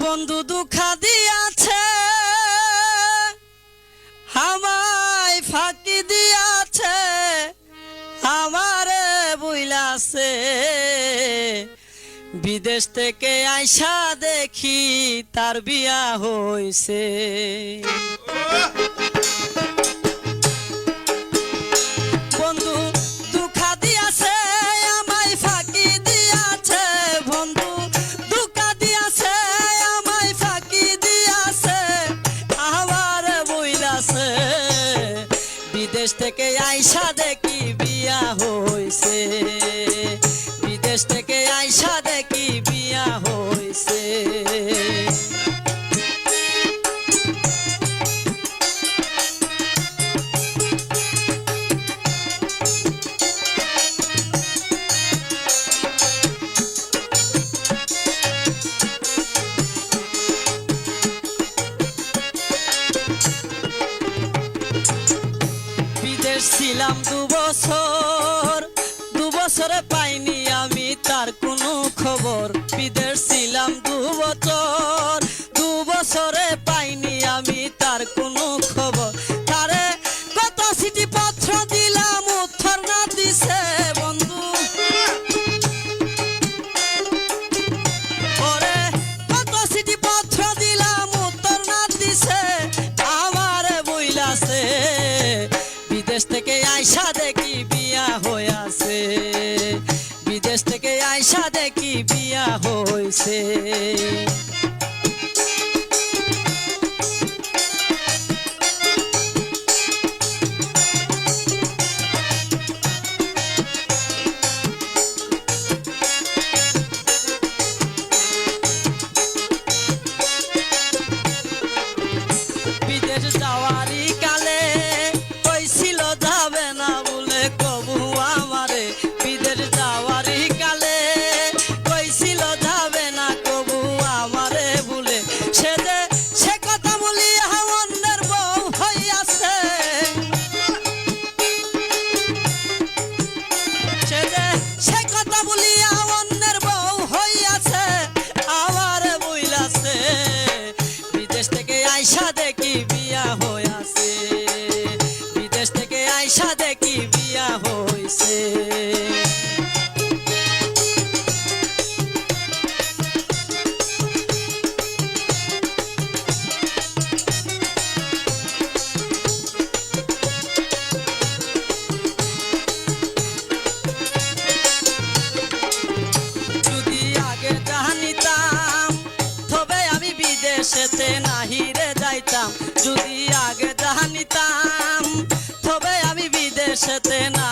বন্ধু দুঃখা দিয়াছে আমায় ফাঁকি দিয়াছে আমারে বুইলাছে বিদেশ থেকে আইসা দেখি তার বিয়া হইছে। বন্ধু দুঃখা দিয়াছে আমায় ফাঁকি দিয়াছে বন্ধু দুঃখা দিয়াছে আমায় ফাঁকি দিয়াছে আমারে বুইলাছে বিদেশ থেকে আইসা দেখি বিয়া হইছে বিদেশ থেকে আইসা দেখি বিয়া হইছে। বিদেশ ছিলাম 2 বছর 2 বছরে পাইনি আমি তার কোনো খবর। বিদেশ ছিলাম 2 বছর 2 বছরে পাইনি আমি তার কোনো খবর। তারে কত চিঠি পত্র দিলাম উত্তর না দিছে বন্ধু ওরে কত চিঠি পত্র দিলাম উত্তর না দিছে আমারে বইলাছে বিদেশ থেকে আইসা দেখি বিয়া হইয়াছে বিদেশ থেকে আইসা দেখি বিয়া হইছে। বিদেশ যাওয়ারই কালে কইছিল যাবে না বলে কবু আমারে বিদেশ যাওয়ারই কালে কইছিল যাবে না কবু আমারে বলে সে যে সে কথা বলি অন্যের বউ হইয়াছে সে যে সে কথা বলি অন্যের বউ হইয়াছে আমারে বইলাছে বিদেশ থেকে আইসা দেখি বিয়া হইয়াছে বিদেশ থেকে আইসা দেখি বিয়া হইছে। যদি আগে জানিতাম তবে আমি বিদেশেতে নাহিরে যাইতাম যদি আগে জানিতাম তবে আমি বিদেশেতে না